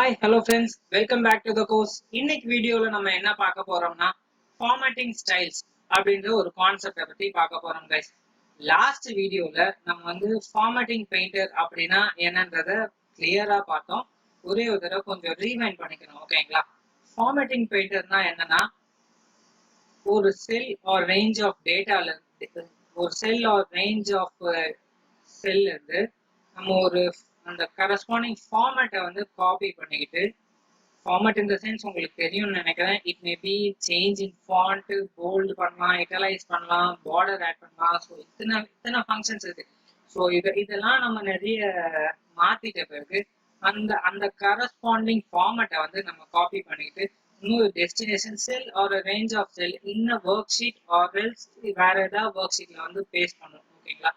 Hi, hello friends. Welcome back to the course. இன்னைக்கு வீடியோல நம்ம என்ன பார்க்க போறோம்னா formatting styles அப்படின்ற ஒரு கான்செப்டை பத்தி பார்க்க போறோம் guys. லாஸ்ட் வீடியோல நம்ம வந்து formatting painter அப்படின்னா என்னன்றத கிளியரா பார்த்தோம். ஒரே ஒரு தடவை கொஞ்சம் ரீவைண்ட் பண்ணிக்கணும், ஓகேங்களா? formatting painterனா என்னன்னா ஒரு செல் ஆர் ரேஞ்ச் ஆஃப் டேட்டால இருந்து ஒரு செல் ஆர் ரேஞ்ச் ஆஃப் செல்ல இருந்து நம்ம ஒரு அந்த கரஸ்பாண்டிங் ஃபார்மேட்டை வந்து காப்பி பண்ணிக்கிட்டு ஃபார்மேட் இந்த சென்ஸ் உங்களுக்கு தெரியும்னு நினைக்கிறேன். It may be change in font, bold பண்ணலாம், இட்டலைஸ் பண்ணலாம், பார்டர் ஆட் பண்ணலாம். ஸோ இத்தனை ஃபங்க்ஷன்ஸ் இருக்கு. ஸோ இதெல்லாம் நம்ம நிறைய மாத்திட்ட பிறகு அந்த அந்த கரஸ்பாண்டிங் ஃபார்மேட்டை வந்து நம்ம காப்பி பண்ணிக்கிட்டு இன்னொரு destination cell or range of cell இன்ன ஒர்க் ஷீட் ஆர் எல்ஸ் வேற ஏதாவது ஒர்க் ஷீட்ல வந்து பேஸ்ட் பண்ணுவோம், ஓகேங்களா?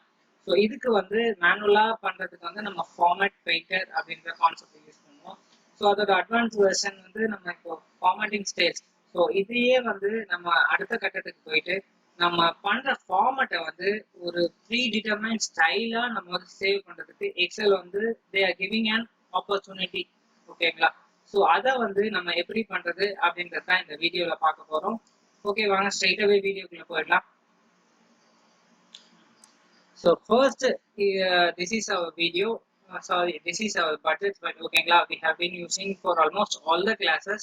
ஸோ இதுக்கு வந்து மேனுவலா பண்றதுக்கு வந்து நம்ம ஃபார்மேட் பெயிண்டர் அப்படின்ற கான்செப்ட் யூஸ் பண்ணுவோம். ஸோ அதோட அட்வான்ஸ் வெர்ஷன் வந்து நம்ம இப்போ ஃபார்மேட்டிங் ஸ்டேஜ். ஸோ இதையே வந்து நம்ம அடுத்த கட்டத்துக்கு போயிட்டு நம்ம பண்ற ஃபார்மேட்டை வந்து ஒரு ப்ரீ டிட்டர்மைன் ஸ்டைலா நம்ம வந்து சேவ் பண்றதுக்கு எக்ஸல் வந்து they are giving an opportunity, ஓகேங்களா? ஸோ அதை வந்து நம்ம எப்படி பண்றது அப்படின்றத இந்த வீடியோல பார்க்க போறோம். ஓகே, வாங்க ஸ்ட்ரைட்டாவே வீடியோக்குள்ள போயிடலாம். So first, this is our video. This is our budget, but okay, we have been using for almost all the classes.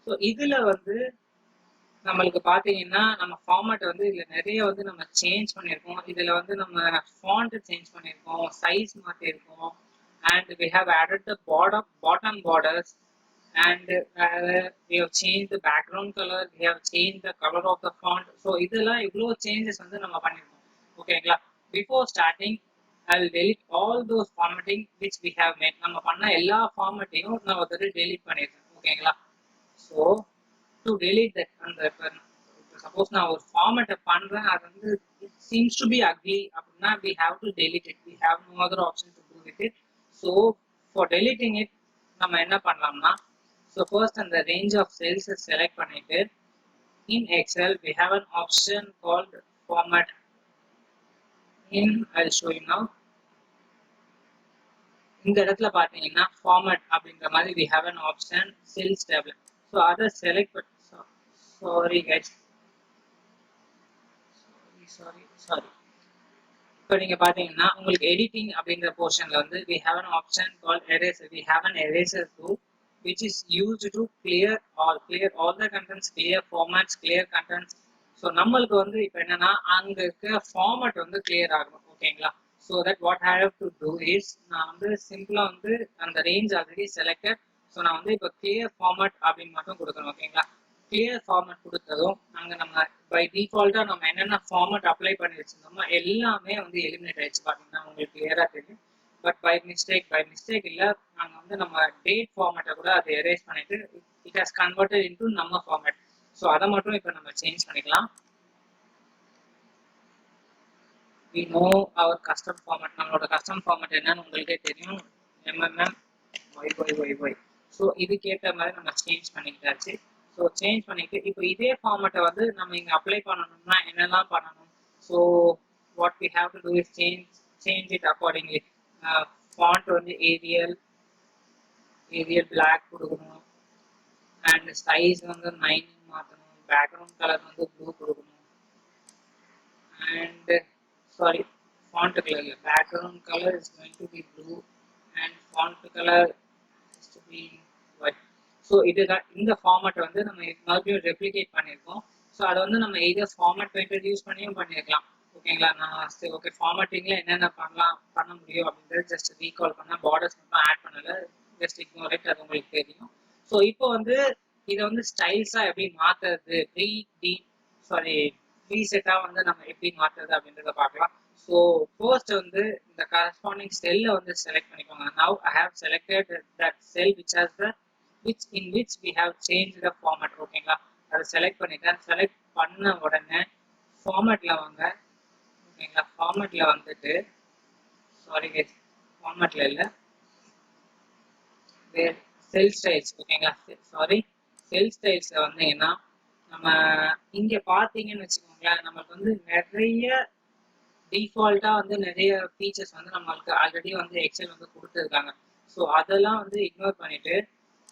So இதுல வந்து நம்மளுக்கு பாத்தீங்கன்னா நம்ம ஃபார்மேட் வந்து இதுல நிறைய வந்து நம்ம சேஞ்ச் பண்ணியிருக்கோம். இதுல வந்து நம்ம ஃபாண்ட் சேஞ்ச் பண்ணியிருக்கோம், size மாத்திருக்கோம், and we have added the bottom borders, and we have changed the background color, we have changed the color of the font. So இதெல்லாம் இவ்வளோ சேஞ்சஸ் வந்து நம்ம பண்ணியிருக்கோம், ஓகேங்களா? Before starting, I will delete all those formatting which we have made. நம்ம பண்ண எல்லா ஃபார்மேட்டையும் நான் ஒரு delete பண்ணிருக்கேன், ஓகேங்களா? So to delete that, அந்த சப்போஸ் நான் ஒரு ஃபார்மேட்டை பண்றேன், அது வந்து it seems to be ugly அப்படின்னா we have to delete it. We have no other option to do with it. So for deleting it நம்ம என்ன பண்ணலாம்னா, so first அந்த range of cells select பண்ணிட்டு in Excel we have an option called format. I'll show you now. இந்த இடத்துல பாத்தீங்கன்னா format அப்படின்ற மாதிரி we have an option cells tab. So அதை select sorry guys, sorry. இப்போ நீங்க பாத்தீங்கன்னா உங்களுக்கு எடிட்டிங் அப்படின்ற போர்ஷன்ல வந்து we have an option called eraser. We have an eraser tool which is used to clear all the contents, clear formats, clear contents. So நம்மளுக்கு வந்து இப்போ என்னன்னா அங்க இருக்க ஃபார்மேட் வந்து கிளியர் ஆகணும், ஓகேங்களா? So that what I have to do is, நான் வந்து சிம்பிளா வந்து அந்த ரேஞ்ச் ஆல்ரெடி செலக்டட். ஸோ நான் வந்து இப்போ கிளியர் ஃபார்மேட் அப்படின்னு மட்டும் கொடுக்கணும், ஓகேங்களா? கிளியர் ஃபார்மேட் கொடுத்ததும் அங்கே நம்ம பை டிஃபால்ட்டா நம்ம என்னென்ன ஃபார்மேட் அப்ளை பண்ணி வச்சிருந்தோமோ எல்லாமே வந்து எலிமினேட் ஆயிடுச்சு, பார்த்தீங்கன்னா உங்களுக்கு கிளியரா தெரியும். பட் பை மிஸ்டேக் இல்லை, நாங்கள் வந்து நம்ம டேட் ஃபார்மேட்டை கூட அதை எரேஸ் பண்ணிட்டு இட் ஹாஸ் கன்வெர்டட் இன்டு நம்ம ஃபார்மேட். ஸோ அதை மட்டும் இப்போ நம்ம சேஞ்ச் பண்ணிக்கலாம். we know our custom format. நம்மளோட custom format என்னன்னு உங்களுக்கே தெரியும், MMM ஸோ இதுக்கேற்ற மாதிரி நம்ம சேஞ்ச் பண்ணிக்கிட்டாச்சு. ஸோ சேஞ்ச் பண்ணிட்டு இப்போ இதே ஃபார்மேட்டை வந்து நம்ம இங்கே அப்ளை பண்ணணும்னா என்னெல்லாம் பண்ணணும்? So what we have to do is change it accordingly. Font வந்து ஏரியல் பிளாக் கொடுக்கணும், அண்ட் சைஸ் வந்து 9 மாற்றணும், பேக்ரவுண்ட் கலர் வந்து ப்ளூ கொடுக்கணும், and sorry, font color, background color is going to be blue and font color is to be white. So இதுதான் இந்த format வந்து நம்ம மறுபடியும் ரெப்ளிகேட் பண்ணியிருக்கோம். ஸோ அதை வந்து நம்ம எய்தர் ஃபார்மேட் பெயிண்டர் யூஸ் பண்ணியும் பண்ணியிருக்கலாம், ஓகேங்களா? நான் சரி ஓகே ஃபார்மேட்டிங்ல என்னென்ன பண்ண முடியும் அப்படின்றது ஜஸ்ட் ரீகால் பண்ண, பார்டர்ஸ் மட்டும் ஆட் பண்ணல, ஜஸ்ட் இக்னோர் இட், அது உங்களுக்கு தெரியும். ஸோ இப்போ வந்து இதை வந்து ஸ்டைல்ஸா எப்படி மாத்துறது, ரீசெட்டா வந்து நம்ம எப்படி மாற்றுறது அப்படின்றத பார்க்கலாம். ஸோ ஃபர்ஸ்ட் வந்து இந்த கரஸ்பாண்டிங் செல்லை வந்து செலக்ட் பண்ணிக்கோங்க. Now I have selected that sell in which we have changed the format, ஓகேங்களா? அதை செலக்ட் பண்ணிட்டேன். செலக்ட் பண்ண உடனே ஃபார்மேட்ல வாங்க, ஓகேங்களா? ஃபார்மேட்ல வந்துட்டு சாரி கைஸ், ஃபார்மேட்ல இல்லை, செல் ஸ்டைல்ஸ், ஓகேங்களா? சாரி, செல் ஸ்டைல்ஸ்ல வந்தீங்கன்னா நம்ம இங்க பாத்தீங்கன்னு வச்சுக்கோங்களேன், நமக்கு வந்து நிறைய டிஃபால்ட்டா வந்து நிறைய ஃபீச்சர்ஸ் வந்து நம்மளுக்கு ஆல்ரெடி வந்து எக்ஸல் வந்து கொடுத்துருக்காங்க. ஸோ அதெல்லாம் வந்து இக்னோர் பண்ணிட்டு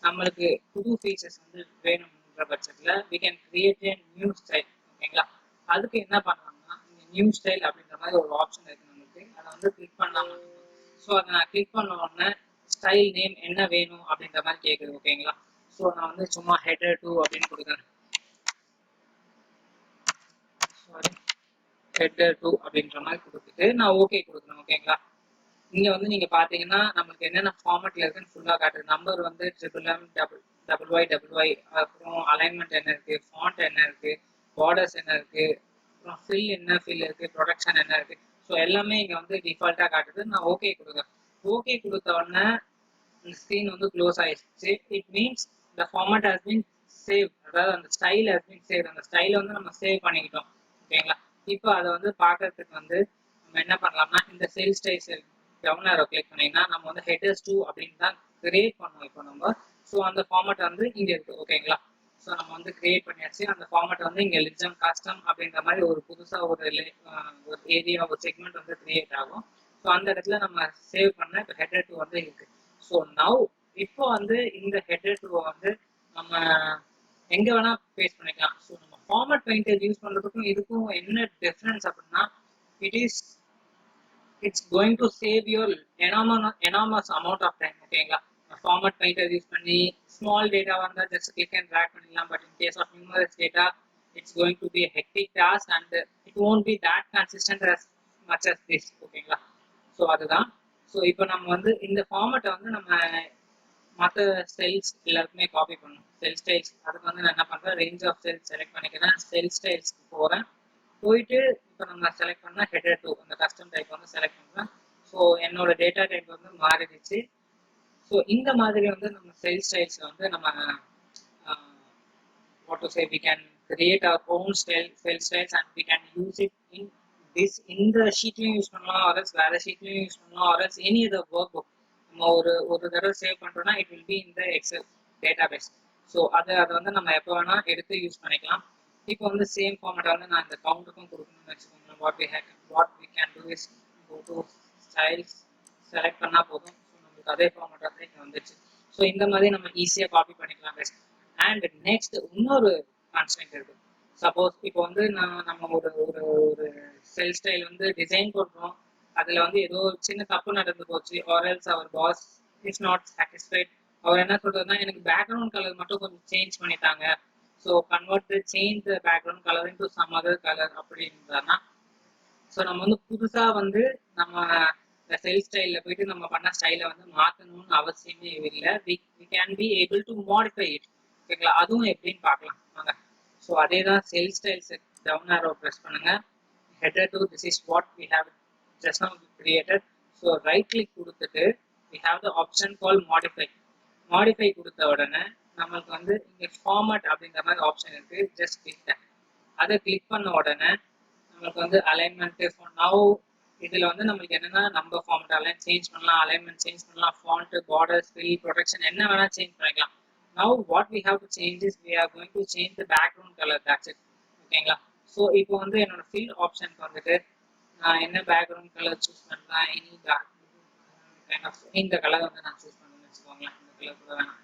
நம்மளுக்கு புது ஃபீச்சர்ஸ் வந்து வேணும்ன்ற பட்சத்துல we can create a new style. ஓகேங்களா? அதுக்கு என்ன பண்ணலாம்னா இந்த நியூ ஸ்டைல் அப்படின்ற மாதிரி ஒரு ஆப்ஷன் இருக்கு நமக்கு. அதை வந்து கிளிக் பண்ணலாம். ஸோ அதை நான் கிளிக் பண்ண உடனே ஸ்டைல் நேம் என்ன வேணும் அப்படின்ற மாதிரி கேட்குது. ஓகேங்களா? ஸோ நான் வந்து சும்மா header 2 அப்படின்னு கொடுக்குறேன். சாரி, header 2 அப்படின்ற மாதிரி கொடுத்துட்டு நான் ஓகே கொடுக்குறேன். ஓகேங்களா? இங்க வந்து நீங்க பாத்தீங்கன்னா நமக்கு என்னென்ன ஃபார்மட்ல இருக்குன்னு ஃபுல்லா காட்டுது. நம்பர் வந்து MMM YYY, அப்புறம் அலைன்மெண்ட் என்ன இருக்கு, ஃபாண்ட் என்ன இருக்கு, பார்டர்ஸ் என்ன இருக்கு, அப்புறம் ஃபில் இருக்கு, ப்ரொடக்ஷன் என்ன இருக்கு. ஸோ எல்லாமே இங்க வந்து டிஃபால்ட்டா காட்டுது. நான் ஓகே கொடுக்குறேன். ஓகே கொடுத்த உடனே இந்த ஸ்க்ரீன் வந்து க்ளோஸ் ஆயிடுச்சு. It means the format has been save, அதாவது அந்த ஸ்டைல் ஹஸ் பீன் சேவ். அந்த ஸ்டைலை வந்து நம்ம சேவ் பண்ணிக்கிட்டோம். ஓகேங்களா? இப்போ அதை வந்து பார்க்கறதுக்கு வந்து நம்ம என்ன பண்ணலாம்னா இந்த செல் ஸ்டைல்ஸ் டவுன் ஆரோ கிளிக் பண்ணீங்கன்னா நம்ம வந்து ஹெடர்ஸ் 2 அப்படின்னு தான் கிரியேட் பண்ணோம் இப்போ நம்ம. ஸோ அந்த ஃபார்மட் வந்து இங்க இருக்கு. ஓகேங்களா? ஸோ நம்ம வந்து கிரியேட் பண்ணியாச்சு. அந்த ஃபார்மட் வந்து இங்க லிஜம் கஸ்டம் அப்படின்ற மாதிரி ஒரு புதுசா ஒரு ஏரியா ஒரு செக்மெண்ட் வந்து கிரியேட் ஆகும். ஸோ அந்த இடத்துல நம்ம சேவ் பண்ண இப்போ ஹெடர் 2 வந்து இருக்கு. ஸோ நவ் இப்போ வந்து இந்த ஹெடர் 2 வந்து நம்ம எங்க வேணா பேஸ்ட் பண்ணிக்கலாம். ஸோ நம்ம ஃபார்மட் பெயிண்டர் யூஸ் பண்றதுக்கும் இதுக்கும் என்ன டிஃபரன்ஸ் அப்படின்னா it's going to save your enormous amount of time. ஓகேங்களா? ஃபார்மட் பெயிண்டர் யூஸ் பண்ணி ஸ்மால் டேட்டா வந்தா ஜஸ்ட் கிளிக் அண்ட் ட்ராக் பண்ணிடலாம். But in case of numerous data it's going to be hectic task and it won't be that consistent as much as this. ஓகேங்களா? So அதுதான். So இப்போ நம்ம வந்து இந்த ஃபார்மட்டை வந்து நம்ம மற்ற செல்ஸ் எல்லாருக்குமே காப்பி பண்ணணும். செல் ஸ்டைல்ஸ் அதுக்கு வந்து நான் என்ன பண்ணுறேன், ரேஞ்ச் ஆஃப் செல்ஸ் செலக்ட் பண்ணிக்கிறேன். செல் ஸ்டைல்ஸ்க்கு போகிறேன். போயிட்டு இப்போ நம்ம செலக்ட் பண்ண ஹெடர் 2 அந்த கஸ்டம் டைப் வந்து செலக்ட் பண்ணுறேன். ஸோ என்னோட டேட்டா டைப் வந்து மாறிடுச்சு. ஸோ இந்த மாதிரி வந்து நம்ம செல் ஸ்டைல்ஸ் வந்து நம்ம what to say, we can create our own cell styles and we can use it in this இந்த ஷீட்லையும் யூஸ் பண்ணலாம், ஆர்எல்ஸ் வேற ஷீட்லையும் யூஸ் பண்ணலாம், ஆர்எல்ஸ் எனி அதர் ஒர்க் புக் நம்ம ஒரு தடவை சேவ் பண்ணுறோம்னா இட் வில் பி இந்த எக்ஸல் டேட்டா பேஸ். ஸோ அதை வந்து நம்ம எப்போ வேணா எடுத்து யூஸ் பண்ணிக்கலாம். இப்போ வந்து சேம் ஃபார்மேட்டை வந்து நான் இந்த கவுண்ட்டுக்கும் கொடுக்கணும்னு வச்சுக்கோங்க. What we can do is go to styles select பண்ணால் போதும். ஸோ நம்மளுக்கு அதே ஃபார்மேட்டாக தான் இங்கே வந்துச்சு. ஸோ இந்த மாதிரி நம்ம ஈஸியாக காப்பி பண்ணிக்கலாம் பெஸ்ட். அண்ட் நெக்ஸ்ட் இன்னொரு கான்ஸ்டன்ட் இருக்கு. சப்போஸ் இப்போ வந்து நம்ம ஒரு செல் ஸ்டைல் வந்து டிசைன் பண்ணுறோம், அதில் வந்து ஏதோ சின்ன தப்பு நடந்து போச்சு, or else our boss is not satisfied. அவர் என்ன சொல்றதுன்னா எனக்கு பேக்ரவுண்ட் கலர் மட்டும் கொஞ்சம் சேஞ்ச் பண்ணிட்டாங்க, so change the background colour into some other colour அப்படின்றதுனா, ஸோ நம்ம வந்து புதுசாக வந்து நம்ம இந்த செல் ஸ்டைலில் போயிட்டு நம்ம பண்ண ஸ்டைலை வந்து மாற்றணும்னு அவசியமே இல்லை. We can be able to modify it. ஓகேங்களா? அதுவும் எப்படின்னு பார்க்கலாம் வாங்க. ஸோ அதே தான் cell styles down arrow press பண்ணுங்க. header to this is what we have just now created. So right click கொடுத்துட்டு we have the option called modify கொடுத்த உடனே நம்மளுக்கு வந்து இங்க ஃபார்மட் அப்படிங்கிற மாதிரி ஆப்ஷன் இருக்கு. ஜஸ்ட் கிளிக் அதை கிளிக் பண்ண உடனே நம்மளுக்கு வந்து அலைன்மெண்ட் நவ் இதுல வந்து நம்மளுக்கு என்னன்னா நம்ம ஃபார்மட் அலைன் சேஞ்ச் பண்ணலாம், அலைன்மெண்ட் சேஞ்ச் பண்ணலாம், ஃபாண்ட், பார்டர்ஸ், ஃபில், ப்ரொடக்ஷன் என்ன வேணா சேஞ்ச் பண்ணிக்கலாம். Now what we have to change is we are going to change the background color. That's it. ஓகேங்களா? ஸோ இப்போ வந்து என்னோட ஃபில் ஆப்ஷனுக்கு வந்துட்டு நான் என்ன பேக்ரவுண்ட் கலர் சூஸ் பண்ணுறேன், இந்த கலர் வந்து நான் சூஸ் பண்ணுறேன்னு வச்சுக்கோங்களேன். இந்த கலர் கூட வேணாம்,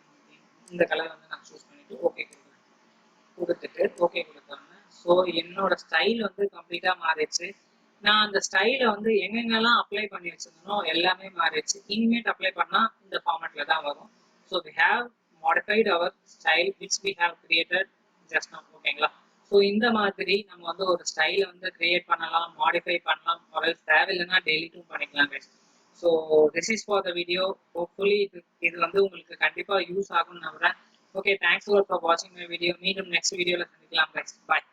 இந்த கலர் வந்து நான் சூஸ் பண்ணிட்டு ஓகே கொடுத்துட்டு ஓகே கொடுத்தோன்னே ஸோ என்னோட ஸ்டைல் வந்து கம்ப்ளீட்டாக மாறிடுச்சு. நான் அந்த ஸ்டைலை வந்து எங்கெங்கெல்லாம் அப்ளை பண்ணி வச்சிருந்தனோ எல்லாமே மாறிடுச்சு. இனிமேட் அப்ளை பண்ணால் இந்த ஃபார்மேட்டில் தான் வரும். So we have modified our style which we have created just now. ஓகேங்களா? ஸோ இந்த மாதிரி நம்ம வந்து ஒரு ஸ்டைலை வந்து கிரியேட் பண்ணலாம், மாடிஃபை பண்ணலாம், ஒரு தேவையில்லைன்னா டெலிட்டும் பண்ணிக்கலாம். So this is for the video. Hopefully இது வந்து உங்களுக்கு கண்டிப்பாக யூஸ் ஆகும்னு நம்புறேன். ஓகே, தேங்க்ஸ் ஃபார் வாட்சிங் மை வீடியோ. மீண்டும் நெக்ஸ்ட் வீடியோவில் சந்திக்கலாம். பாய்.